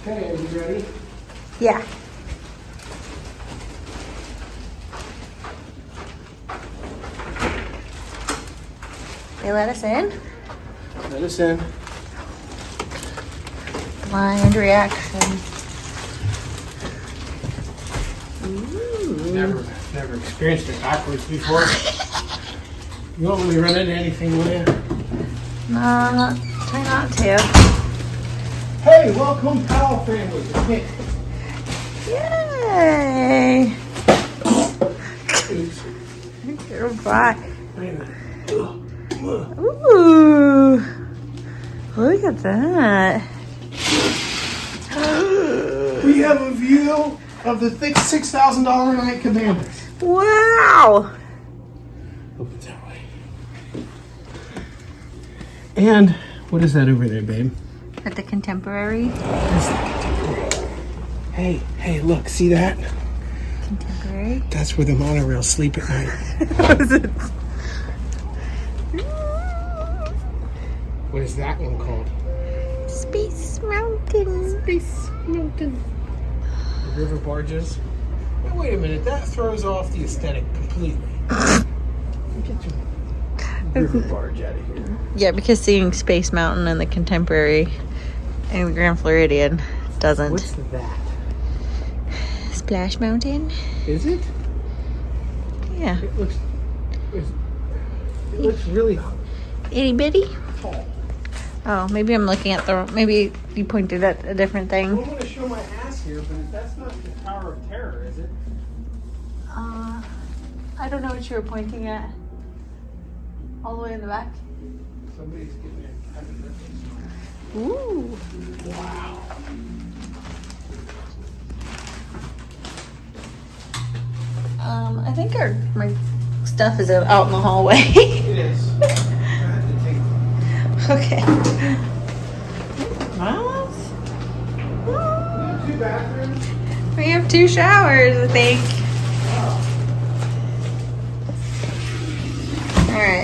Okay, are you ready? Yeah. They let us in? Let us in. Blind reaction. Ooh. Never experienced it backwards before. You won't really run into anything, will you? No, try not to. Hey, welcome, pal family. Hey. Yay! Goodbye. Ooh, look at that. We have a view of the thick $6,000 a night Commanders. Wow. Opens that way. And what is that over there, babe? At the Contemporary. Hey, look, see that? Contemporary. That's where the monorails sleep at night. What is that one called? Space Mountain. Space Mountain. The river barges. Now, wait a minute, that throws off the aesthetic completely. Get your river barge out of here. Yeah, because seeing Space Mountain and the Contemporary and the Grand Floridian doesn't. What's that? Splash Mountain? Is it? Yeah. It looks really Itty bitty? tall. Oh, maybe I'm looking at the. Maybe you pointed at a different I thing. don't want to show my ass here, but that's not the Tower of Terror, is it? I don't know what you were pointing at. All the way in the back. Somebody's getting their happy birthday. Ooh. Wow. I think my stuff is out in the hallway. It is. I had to take Okay. Miles? two bathrooms. We have 2 showers, I think. All right.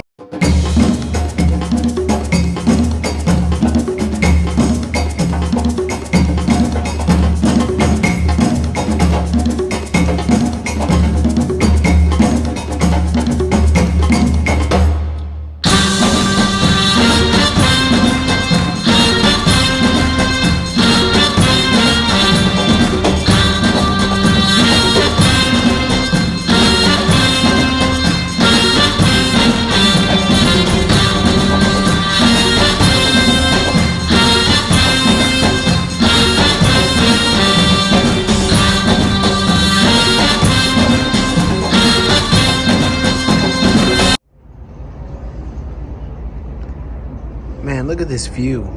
Man, look at this view.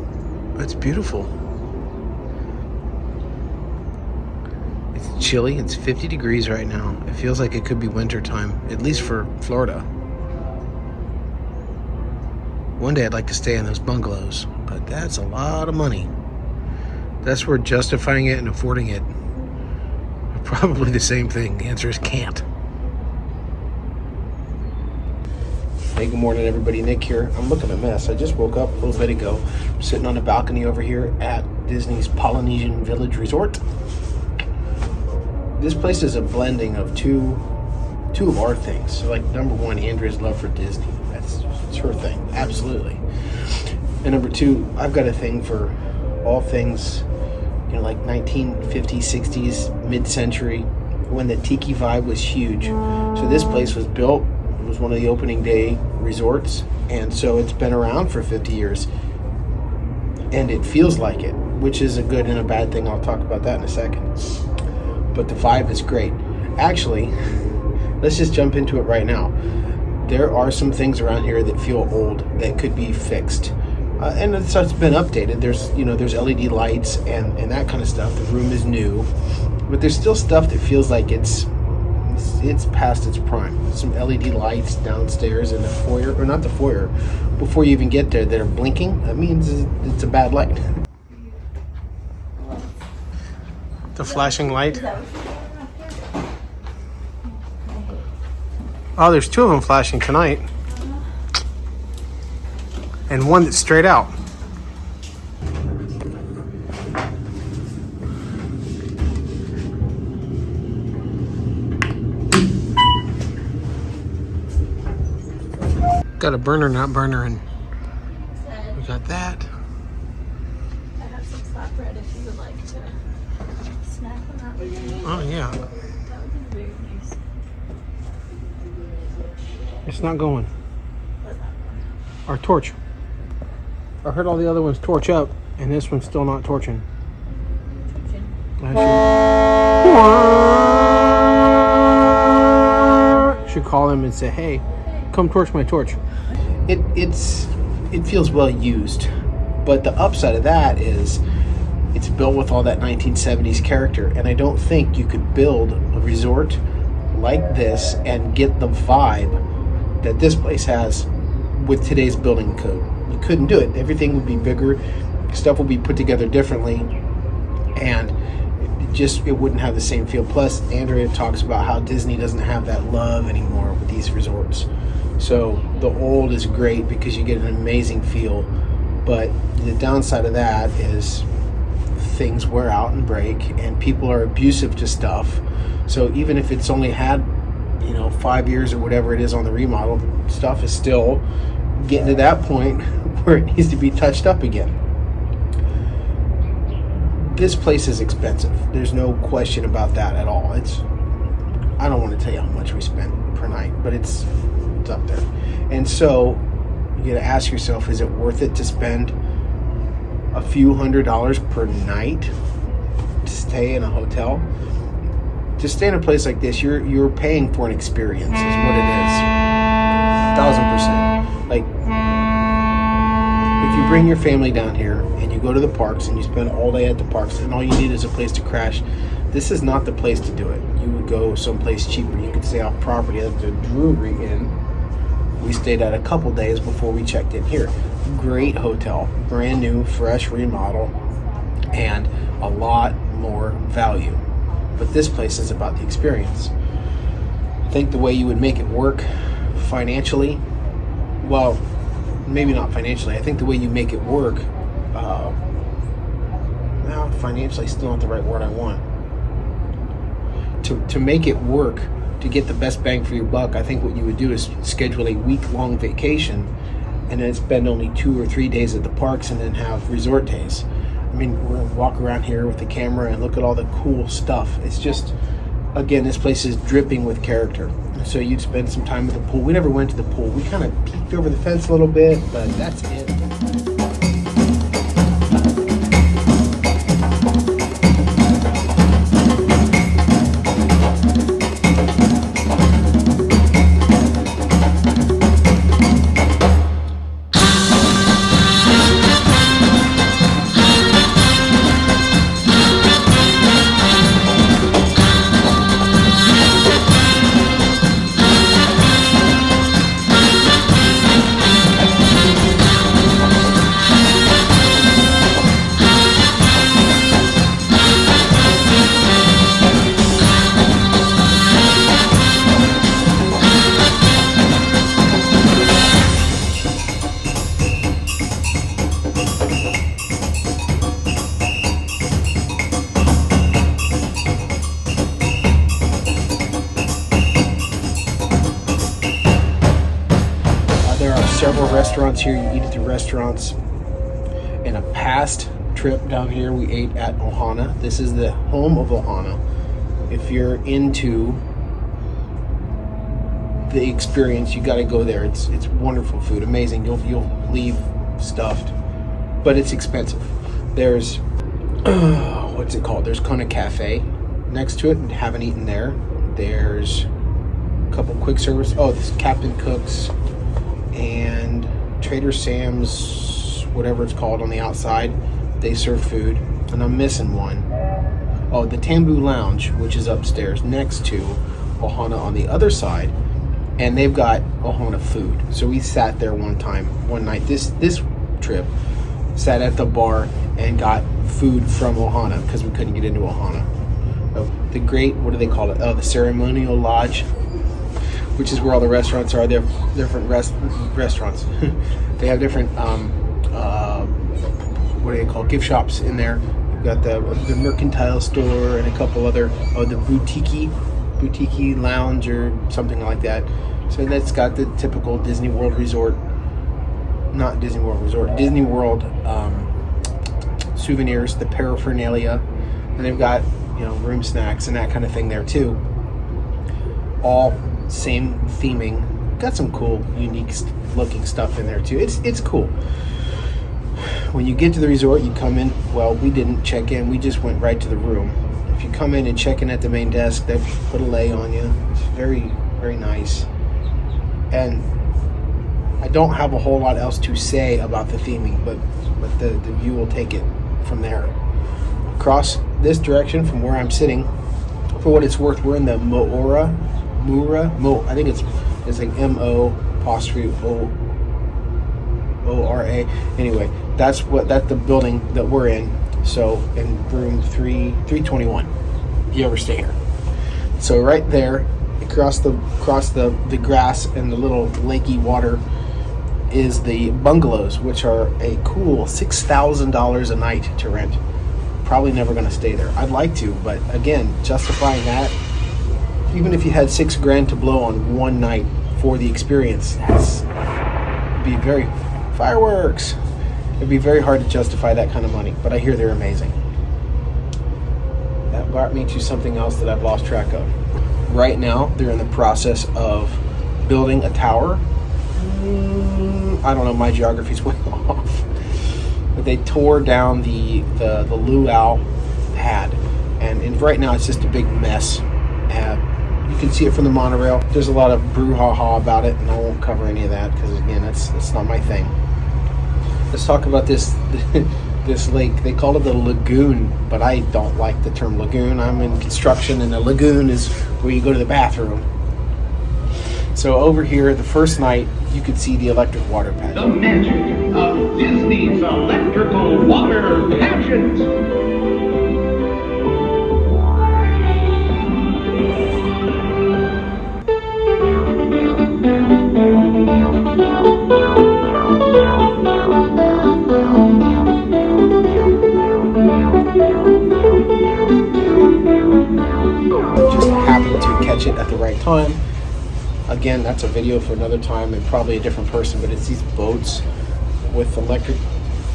It's beautiful. It's chilly. It's 50 degrees right now. It feels like it could be winter time, at least for Florida. One day I'd like to stay in those bungalows, but that's a lot of money. That's where justifying it and affording it are probably the same thing. The answer is can't. Hey, good morning, everybody. Nick here. I'm looking a mess. I just woke up a little bit ago. I'm sitting on the balcony over here at Disney's Polynesian Village Resort. This place is a blending of two of our things. So, like, number one, Andrea's love for Disney. It's her thing, absolutely. And number two, I've got a thing for all things, like 1950s, 60s, mid-century, when the Tiki vibe was huge. So this place was built. It was one of the opening day resorts, and so it's been around for 50 years, and it feels like it, which is a good and a bad thing. I'll talk about that in a second. But the vibe is great. Actually, let's just jump into it right now. There are some things around here that feel old that could be fixed, and it's been updated. There's LED lights and that kind of stuff. The room is new, but there's still stuff that feels like it's past its prime. Some LED lights downstairs in the foyer, or not the foyer, before you even get there, that are blinking. That means it's a bad light. The flashing light. Oh, there's 2 of them flashing tonight. And one that's straight out. got a burner, not burner, and we got that. I have some flatbread if you would like to snack on that with me. Oh yeah. That would be very nice. It's not going. Our torch. I heard all the other ones torch up, and this one's still not torching. Should call him and say, "Hey, come torch my torch." It feels well used, but the upside of that is it's built with all that 1970s character, and I don't think you could build a resort like this and get the vibe that this place has with today's building code. You couldn't do it. Everything would be bigger, stuff would be put together differently, and it wouldn't have the same feel. Plus, Andrea talks about how Disney doesn't have that love anymore with these resorts. So the old is great because you get an amazing feel, but the downside of that is things wear out and break, and people are abusive to stuff. So even if it's only had 5 years or whatever it is on the remodel, stuff is still getting to that point where it needs to be touched up again. This place is expensive. There's no question about that at all. I don't want to tell you how much we spent per night, but it's up there. And so you got to ask yourself, is it worth it to spend a few $100s per night to stay in a hotel? To stay in a place like this, you're paying for an experience, is what it is. 1000%. Like, if you bring your family down here and you go to the parks and you spend all day at the parks and all you need is a place to crash, this is not the place to do it. You would go someplace cheaper. You could stay off property at the Drury Inn. We stayed at a couple days before we checked in here. Great hotel, brand new, fresh remodel, and a lot more value. But this place is about the experience. I think the way you would make it work financially, well, maybe not financially. I think the way you make it work, financially, still not the right word I want. To make it work, to get the best bang for your buck, I think what you would do is schedule a week-long vacation and then spend only 2 or 3 days at the parks and then have resort days. I mean, we're going to walk around here with the camera and look at all the cool stuff. It's just, again, this place is dripping with character. So you'd spend some time at the pool. We never went to the pool. We kind of peeked over the fence a little bit, but that's it. Several restaurants here. You eat at the restaurants. In a past trip down here, we ate at Ohana. This is the home of Ohana. If you're into the experience, you got to go there. It's wonderful food, amazing. You'll leave stuffed, but it's expensive. There's what's it called? There's Kona Cafe next to it, and haven't eaten there. There's a couple quick service. Oh, this is Captain Cook's and Trader Sam's, whatever it's called, on the outside. They serve food, and I'm missing one. Oh, the Tambu Lounge, which is upstairs next to Ohana on the other side, and they've got Ohana food. So we sat there one night, this trip, sat at the bar and got food from Ohana because we couldn't get into Ohana. The great, what do they call it? Oh, the Ceremonial Lodge, which is where all the restaurants are. They have different restaurants. They have different, what do they call, gift shops in there. You've got the mercantile store and a couple other, the boutique boutique lounge or something like that. So that's got the typical Disney World resort, not Disney World resort, Disney World souvenirs, the paraphernalia, and they've got, you know, room snacks and that kind of thing there too. All same theming. Got some cool, unique looking stuff in there too. It's cool. When you get to the resort, you come in. Well, we didn't check in. We just went right to the room. If you come in and check in at the main desk, they put a lei on you. It's very, very nice. And I don't have a whole lot else to say about the theming, but the view will take it from there. Across this direction from where I'm sitting, for what it's worth, we're in the Mora. I think it's like MO'Ora. Anyway, that's the building that we're in. So in room 321, if you ever stay here. So right there, across the grass and the little lakey water, is the bungalows, which are a cool $6,000 a night to rent. Probably never going to stay there. I'd like to, but again, justifying that, even if you had $6,000 to blow on one night for the experience, it'd be very fireworks. It'd be very hard to justify that kind of money, but I hear they're amazing. That brought me to something else that I've lost track of. Right now, they're in the process of building a tower. I don't know, my geography's way off. But they tore down the luau pad, and right now it's just a big mess. You can see it from the monorail. There's a lot of brouhaha about it, and I won't cover any of that because, again, that's not my thing. Let's talk about this this lake. They call it the lagoon, but I don't like the term lagoon. I'm in construction, and a lagoon is where you go to the bathroom. So over here, the first night, you could see the electric water pad. The magic of Disney's electrical water pageant. Just happened to catch it at the right time. Again, that's a video for another time and probably a different person, but it's these boats with electric,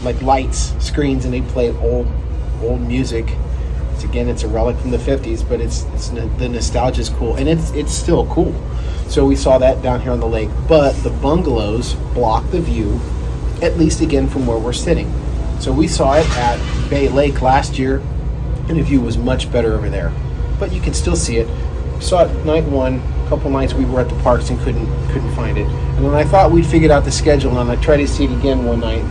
like lights, screens, and they play old music. It's a relic from the 50s, but the nostalgia is cool, and it's still cool. So we saw that down here on the lake, but the bungalows block the view, at least again from where we're sitting. So we saw it at Bay Lake last year, and the view was much better over there. But you can still see it. We saw it night one. A couple nights we were at the parks and couldn't find it. And when I thought we'd figured out the schedule, and I tried to see it again one night,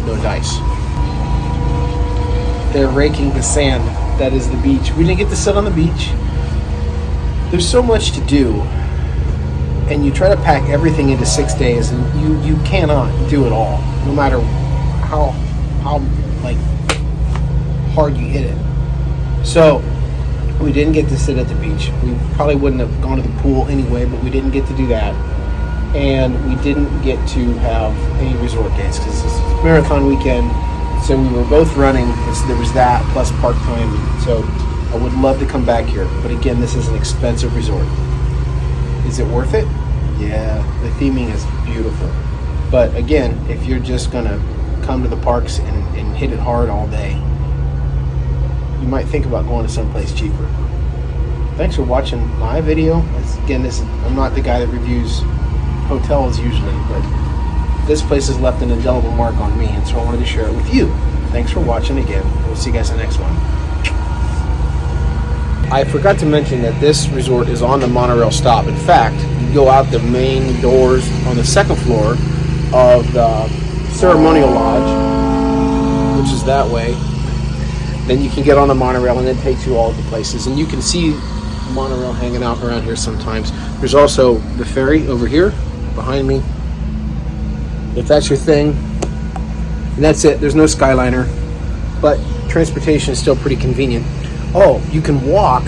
no dice. They're raking the sand. That is the beach. We didn't get to sit on the beach. There's so much to do, and you try to pack everything into 6 days, and you cannot do it all, no matter how like hard you hit it. So we didn't get to sit at the beach. We probably wouldn't have gone to the pool anyway, but we didn't get to do that. And we didn't get to have any resort days because this is marathon weekend. So we were both running. So there was that plus park time. So I would love to come back here. But again, this is an expensive resort. Is it worth it? Yeah, the theming is beautiful. But again, if you're just going to come to the parks and hit it hard all day, you might think about going to someplace cheaper. Thanks for watching my video. Again, I'm not the guy that reviews hotels usually, but this place has left an indelible mark on me, and so I wanted to share it with you. Thanks for watching again. We'll see you guys in the next one. I forgot to mention that this resort is on the monorail stop. In fact, you go out the main doors on the second floor of the ceremonial lodge, which is that way. Then you can get on the monorail, and it takes you all of the places. And you can see the monorail hanging out around here sometimes. There's also the ferry over here behind me, if that's your thing. And that's it. There's no Skyliner, but transportation is still pretty convenient. Oh, you can walk,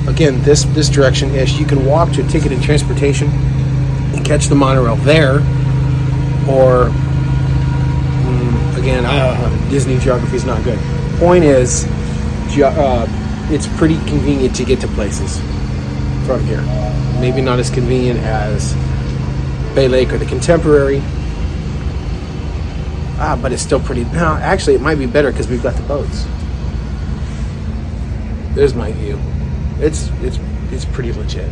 again, this direction-ish. You can walk to Ticket and Transportation and catch the monorail there. Or, again, Disney geography is not good. Point is, it's pretty convenient to get to places. from here. Maybe not as convenient as Bay Lake or the Contemporary. But it's still pretty. No, actually, it might be better because we've got the boats. There's my view. It's pretty legit.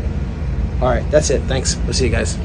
All right, that's it. Thanks. We'll see you guys.